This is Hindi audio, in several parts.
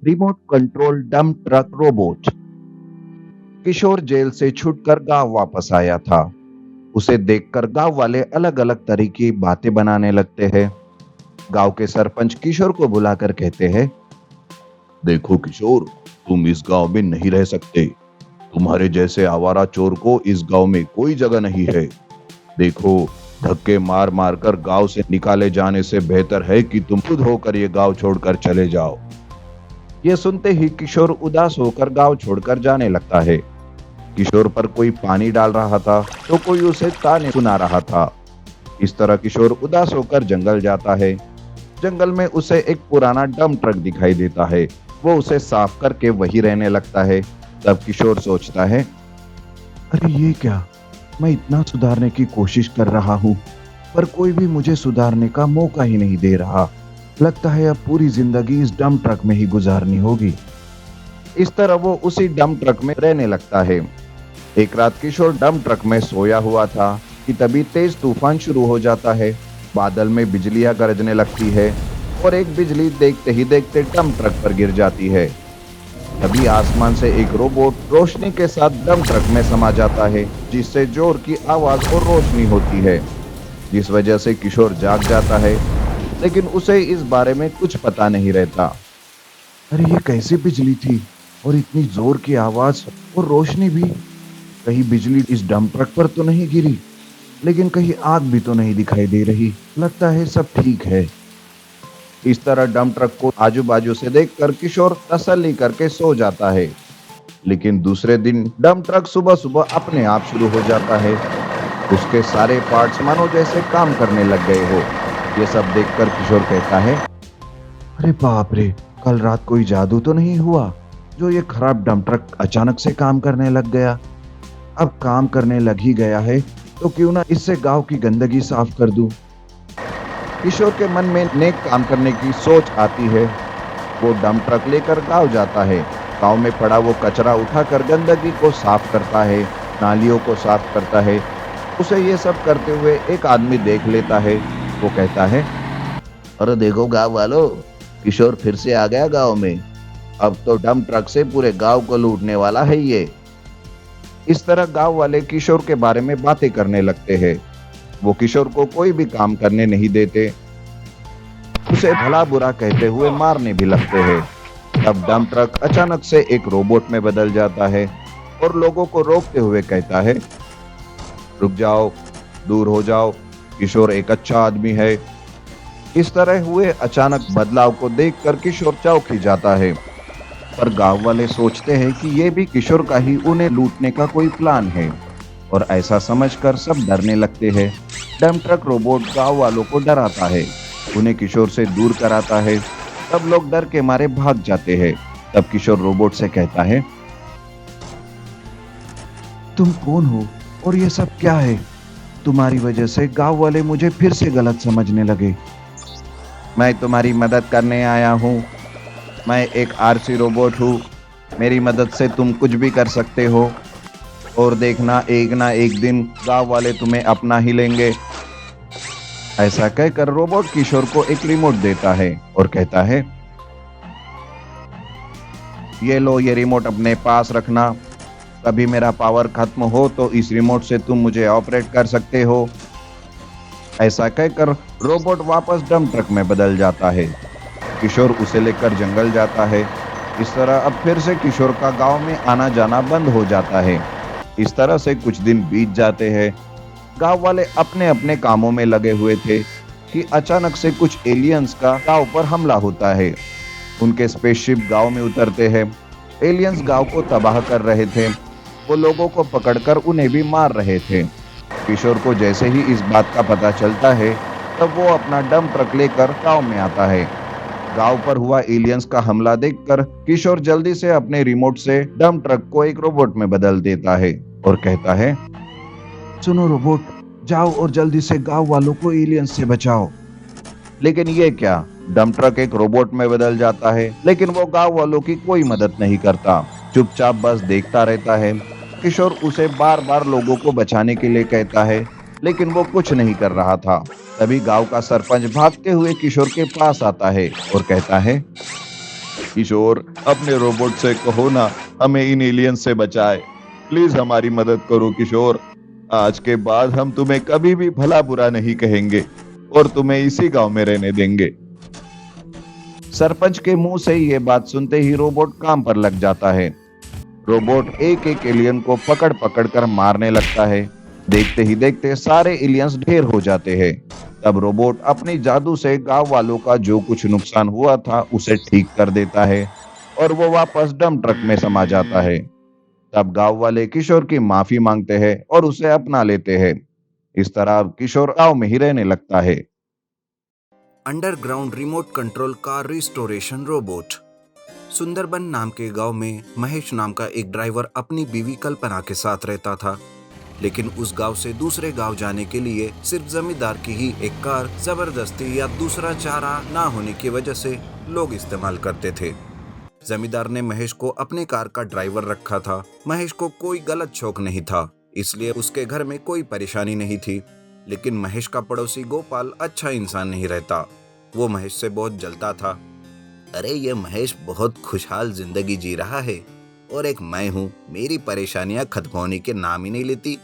Remote control dump truck robot. किशोर जेल से छूटकर गांव वापस आया था। उसे देखकर गांव वाले अलग अलग तरह की बातें बनाने लगते हैं। गांव के सरपंच किशोर को बुलाकर कहते हैं, देखो किशोर, तुम इस गांव में नहीं रह सकते। तुम्हारे जैसे आवारा चोर को इस गांव में कोई जगह नहीं है। देखो, धक्के मार मार कर गांव से निकाले जाने से बेहतर है कि तुम खुद होकर ये गांव छोड़कर चले जाओ। ये सुनते ही किशोर उदास होकर गांव छोड़कर जाने लगता है। किशोर पर कोई पानी डाल रहा था तो कोई उसे ताने सुना रहा था। इस तरह किशोर उदास होकर जंगल जाता है। जंगल में उसे एक पुराना डंप ट्रक दिखाई देता है। वो उसे साफ करके वही रहने लगता है। तब किशोर सोचता है, अरे ये क्या, मैं इतना सुधारने की कोशिश कर रहा हूँ, पर कोई भी मुझे सुधारने का मौका ही नहीं दे रहा। लगता है अब पूरी जिंदगी इस डंप ट्रक में ही गुजारनी होगी। इस तरह वो उसी डंप ट्रक में रहने लगता है। एक रात किशोर डंप ट्रक में सोया हुआ था कि तभी तेज तूफान शुरू हो जाता है। बादल में बिजलियां गरजने लगती है और एक बिजली देखते ही देखते डंप ट्रक पर गिर जाती है। तभी आसमान से एक रोबोट रोशनी के साथ डंप ट्रक में समा जाता है, जिससे जोर की आवाज और रोशनी होती है, जिस वजह से किशोर जाग जाता है। लेकिन उसे इस बारे में कुछ पता नहीं रहता। अरे ये कैसी बिजली थी और इतनी जोर की आवाज और रोशनी भी। कहीं बिजली इस डंप ट्रक पर तो नहीं गिरी, लेकिन कहीं आग भी तो नहीं दिखाई दे रही। लगता है सब ठीक है। इस तरह डंप ट्रक को आजू बाजू से देखकर किशोर तसल्ली करके सो जाता है। लेकिन दूसरे दिन डंप ट्रक सुबह सुबह अपने आप शुरू हो जाता है। उसके सारे पार्ट्स मानो जैसे काम करने लग गए हो। ये सब देखकर किशोर कहता है, अरे बाप रे, कल रात कोई जादू तो नहीं हुआ जो ये खराब डंप ट्रक अचानक से काम करने लग गया। अब काम करने लग ही गया है तो क्यों ना इससे गांव की गंदगी साफ कर दूं। किशोर के मन में नेक काम करने की सोच आती है। वो डंप ट्रक लेकर गांव जाता है। गांव में पड़ा वो कचरा उठाकर गंदगी को साफ करता है, नालियों को साफ करता है। उसे ये सब करते हुए एक आदमी देख लेता है। वो कहता है, अरे देखो गांव वालों, किशोर फिर से आ गया गांव में। अब तो डंप ट्रक से पूरे गांव को लूटने वाला है ये। इस तरह गांव वाले किशोर के बारे में बातें करने लगते हैं। वो किशोर को कोई भी काम करने नहीं देते, उसे भला बुरा कहते हुए मारने भी लगते हैं। तब डंप ट्रक अचानक से एक रोबोट में बदल जाता है और लोगों को रोकते हुए कहता है, रुक जाओ, दूर हो जाओ, किशोर एक अच्छा आदमी है। इस तरह हुए अचानक बदलाव को देखकर किशोर चौंक ही जाता है। पर गांव वाले सोचते हैं कि ये भी किशोर का ही उन्हें लूटने का कोई प्लान है, और ऐसा समझकर सब डरने लगते हैं। डंप ट्रक रोबोट गांव वालों को डराता है, उन्हें किशोर से दूर कराता है। सब लोग डर के मारे भाग जाते हैं। तब किशोर रोबोट से कहता है, तुम कौन हो और ये सब क्या है? तुम्हारी वजह से गांव वाले मुझे फिर से गलत समझने लगे। मैं तुम्हारी मदद करने आया हूँ। मैं एक आरसी रोबोट हूँ। मेरी मदद से तुम कुछ भी कर सकते हो, और देखना एक ना एक दिन गांव वाले तुम्हें अपना ही लेंगे। ऐसा कहकर रोबोट किशोर को एक रिमोट देता है और कहता है, ये लो, ये रिमोट अपने पास रखना। कभी मेरा पावर खत्म हो तो इस रिमोट से तुम मुझे ऑपरेट कर सकते हो। ऐसा कहकर रोबोट वापस डंप ट्रक में बदल जाता है। किशोर उसे लेकर जंगल जाता है। इस तरह अब फिर से किशोर का गांव में आना जाना बंद हो जाता है। इस तरह से कुछ दिन बीत जाते हैं। गांव वाले अपने अपने कामों में लगे हुए थे कि अचानक से कुछ एलियंस का गांव पर हमला होता है। उनके स्पेसशिप गांव में उतरते हैं। एलियंस गांव को तबाह कर रहे थे। वो लोगों को पकड़कर उन्हें भी मार रहे थे। किशोर को जैसे ही इस बात का पता चलता है, तब वो अपना डंप ट्रक लेकर गांव में आता है। गांव पर हुआ एलियंस का हमला देखकर किशोर जल्दी से अपने रिमोट से डंप ट्रक को एक रोबोट में बदल देता है और कहता है, सुनो रोबोट, जाओ और जल्दी से गांव वालों को एलियंस से बचाओ। लेकिन ये क्या, डंप ट्रक एक रोबोट में बदल जाता है, लेकिन वो गांव वालों की कोई मदद नहीं करता, चुपचाप बस देखता रहता है। किशोर उसे बार बार लोगों को बचाने के लिए कहता है, लेकिन वो कुछ नहीं कर रहा था। तभी गांव का सरपंच भागते हुए किशोर के पास आता है और कहता है, किशोर, अपने रोबोट से कहो ना, हमें इन एलियन से बचाए। प्लीज हमारी मदद करो किशोर। आज के बाद हम तुम्हें कभी भी भला बुरा नहीं कहेंगे और तुम्हें इसी गांव में रहने देंगे। सरपंच के मुंह से ये बात सुनते ही रोबोट काम पर लग जाता है। रोबोट एक एक एलियन को पकड़ पकड़ कर मारने लगता है। देखते ही देखते सारे एलियंस ढेर हो जाते हैं। तब रोबोट अपनी जादू से गांव वालों का जो कुछ नुकसान हुआ था उसे ठीक कर देता है और वो वापस डंप ट्रक में समा जाता है। तब गांव वाले किशोर की माफी मांगते हैं और उसे अपना लेते हैं। इस तरह अब किशोर गांव में ही रहने लगता है। Underground remote control car restoration robot. Sundarban नाम के गांव में महेश नाम का एक ड्राइवर अपनी बीवी कल्पना के साथ रहता था। लेकिन उस गांव से दूसरे गांव जाने के लिए सिर्फ जमींदार की ही एक कार जबरदस्ती या दूसरा चारा ना होने की वजह से लोग इस्तेमाल करते थे। जमींदार ने महेश को अपनी कार का ड्राइवर रखा था। महेश को कोई गलत शौक नहीं था, इसलिए उसके घर में कोई परेशानी नहीं थी। लेकिन महेश का पड़ोसी गोपाल अच्छा इंसान नहीं रहता। वो महेश से बहुत जलता था। अरे ये महेश बहुत खुशहाल जिंदगी जी रहा है और एक मैं हूँ, मेरी परेशानियां खत्म होने के नाम ही नहीं लेती।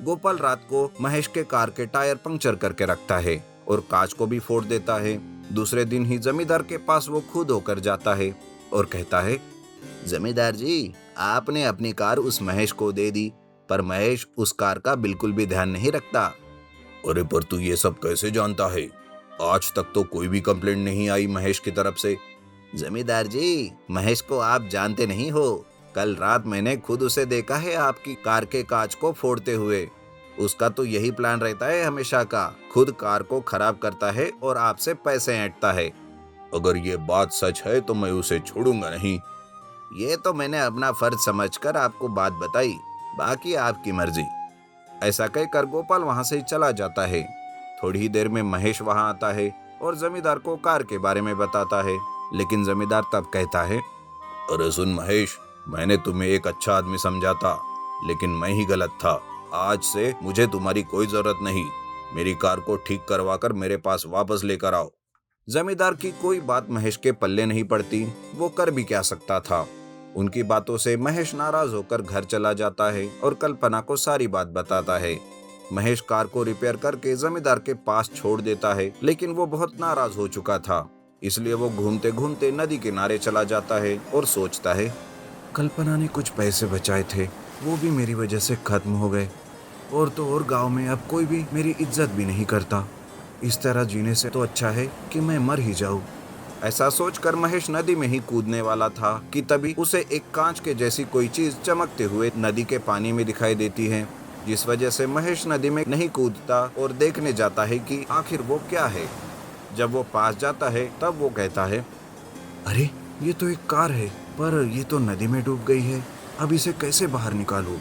गोपाल रात को महेश के कार के टायर पंक्चर करके रखता है और कांच को भी फोड़ देता है। दूसरे दिन ही जमींदार के पास वो खुद होकर जाता है और कहता है, जमींदार जी, आपने अपनी कार उस महेश को दे दी, पर महेश उस कार का बिल्कुल भी ध्यान नहीं रखता। अरे पर तू ये सब कैसे जानता है? आज तक तो कोई भी कंप्लेंट नहीं आई महेश की तरफ से। जमींदार जी, महेश को आप जानते नहीं हो। कल रात मैंने खुद उसे देखा है आपकी कार के कांच को फोड़ते हुए। उसका तो यही प्लान रहता है हमेशा का, खुद कार को खराब करता है और आपसे पैसे ऐंठता है। अगर ये बात सच है तो मैं उसे छोड़ूंगा नहीं। ये तो मैंने अपना फर्ज समझकर आपको बात बताई, बाकी आपकी मर्जी। ऐसा कहकर गोपाल वहां से चला जाता है। थोड़ी ही देर में महेश वहां आता है और जमींदार को कार के बारे में बताता है। लेकिन जमींदार तब कहता है, अरे सुन महेश, मैंने तुम्हें एक अच्छा आदमी समझा था, लेकिन मैं ही गलत था। आज से मुझे तुम्हारी कोई जरूरत नहीं। मेरी कार को ठीक करवा कर मेरे पास वापस लेकर आओ। जमींदार की कोई बात महेश के पल्ले नहीं पड़ती। वो कर भी क्या सकता था। उनकी बातों से महेश नाराज होकर घर चला जाता है और कल्पना को सारी बात बताता है। महेश कार को रिपेयर करके जमींदार के पास छोड़ देता है, लेकिन वो बहुत नाराज हो चुका था। इसलिए वो घूमते घूमते नदी किनारे चला जाता है और सोचता है, कल्पना ने कुछ पैसे बचाए थे, वो भी मेरी वजह से खत्म हो गए। और तो और गांव में अब कोई भी मेरी इज्जत भी नहीं करता। इस तरह जीने से तो अच्छा है कि मैं मर ही जाऊं। ऐसा सोचकर महेश नदी में ही कूदने वाला था कि तभी उसे एक कांच के जैसी कोई चीज चमकते हुए नदी के पानी में दिखाई देती है, जिस वजह से महेश नदी में नहीं कूदता और देखने जाता है कि आखिर वो क्या है। जब वो पास जाता है तब वो कहता है, अरे ये तो एक कार है, पर ये तो नदी में डूब गई है। अब इसे कैसे बाहर निकालूं?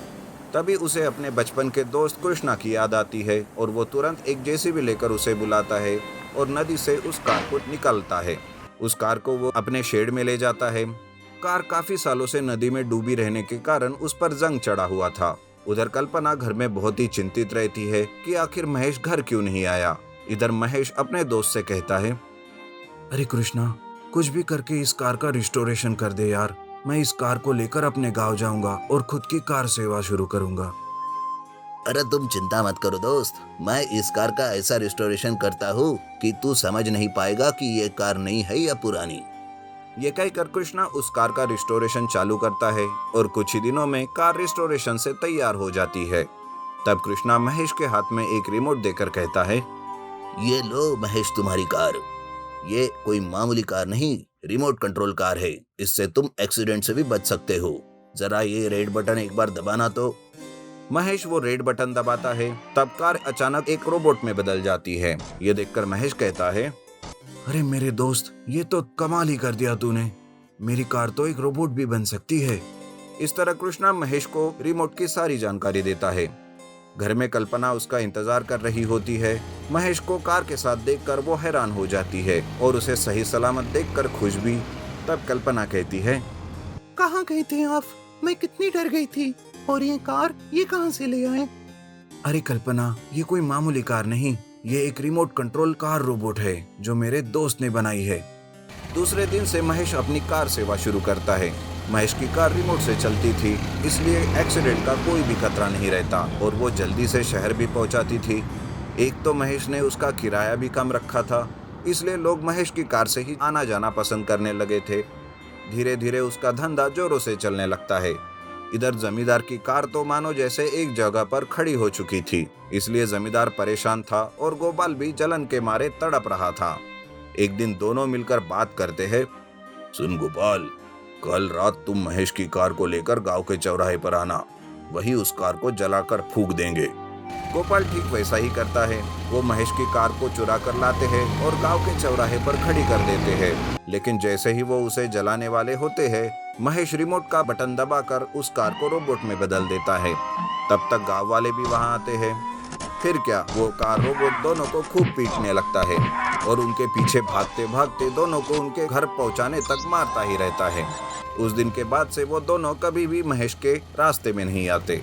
तभी उसे अपने बचपन के दोस्त कृष्णा की याद आती है और वो तुरंत एक जेसीबी लेकर उसे बुलाता है और नदी से उस कार को निकालता है। उस कार को वो अपने शेड में ले जाता है। कार काफी सालों से नदी में डूबी रहने के कारण उस पर जंग चढ़ा हुआ था। उधर कल्पना घर में बहुत ही चिंतित रहती है कि आखिर महेश घर क्यों नहीं आया। इधर महेश अपने दोस्त से कहता है, अरे कृष्णा, कुछ भी करके इस कार का रिस्टोरेशन कर दे यार। मैं इस कार को लेकर अपने गांव जाऊंगा और खुद की कार सेवा शुरू करूंगा। अरे तुम चिंता मत करो दोस्त, मैं इस कार का ऐसा रिस्टोरेशन करता हूँ कि तू समझ नहीं पाएगा कि ये कार नई है या पुरानी। ये कहकर कृष्णा उस कार का रिस्टोरेशन चालू करता है और कुछ ही दिनों में कार रिस्टोरेशन से तैयार हो जाती है। तब कृष्णा महेश के हाथ में एक रिमोट देकर कहता है, ये लो महेश तुम्हारी कार। ये कोई मामूली कार नहीं, रिमोट कंट्रोल कार है। इससे तुम एक्सीडेंट से भी बच सकते हो। जरा ये रेड बटन एक बार दबाना तो। महेश वो रेड बटन दबाता है। तब कार अचानक एक रोबोट में बदल जाती है। ये देखकर महेश कहता है, अरे मेरे दोस्त, ये तो कमाल ही कर दिया तूने। मेरी कार तो एक रोबोट भी बन सकती है। इस तरह कृष्णा महेश को रिमोट की सारी जानकारी देता है। घर में कल्पना उसका इंतजार कर रही होती है। महेश को कार के साथ देखकर वो हैरान हो जाती है और उसे सही सलामत देखकर खुश भी। तब कल्पना कहती है, कहाँ गए थे आप? मैं कितनी डर गई थी। और ये कार ये कहाँ से ले आए? अरे कल्पना, ये कोई मामूली कार नहीं, ये एक रिमोट कंट्रोल कार रोबोट है जो मेरे दोस्त ने बनाई है। दूसरे दिन से महेश अपनी कार सेवा शुरू करता है। महेश की कार रिमोट से चलती थी, इसलिए एक्सीडेंट का कोई भी खतरा नहीं रहता और वो जल्दी से शहर भी पहुंचाती थी। एक तो महेश ने उसका किराया भी कम रखा था, इसलिए लोग महेश की कार से ही आना जाना पसंद करने लगे थे। धीरे धीरे उसका धंधा जोरों से चलने लगता है। इधर जमींदार की कार तो मानो जैसे एक जगह पर खड़ी हो चुकी थी, इसलिए जमींदार परेशान था और गोपाल भी जलन के मारे तड़प रहा था। एक दिन दोनों मिलकर बात करते हैं। सुन गोपाल, कल रात तुम महेश की कार को लेकर गांव के चौराहे पर आना, वही उस कार को जलाकर फूंक देंगे। गोपाल ठीक वैसा ही करता है। वो महेश की कार को चुरा कर लाते हैं और गांव के चौराहे पर खड़ी कर देते हैं। लेकिन जैसे ही वो उसे जलाने वाले होते हैं, महेश रिमोट का बटन दबाकर उस कार को रोबोट में बदल देता है। तब तक गांव वाले भी वहां आते हैं। फिर क्या, वो कार रोबोट दोनों को खूब पीटने लगता है और उनके पीछे भागते भागते दोनों को उनके घर पहुंचाने तक मारता ही रहता है। उस दिन के बाद से वो दोनों कभी भी महेश के रास्ते में नहीं आते।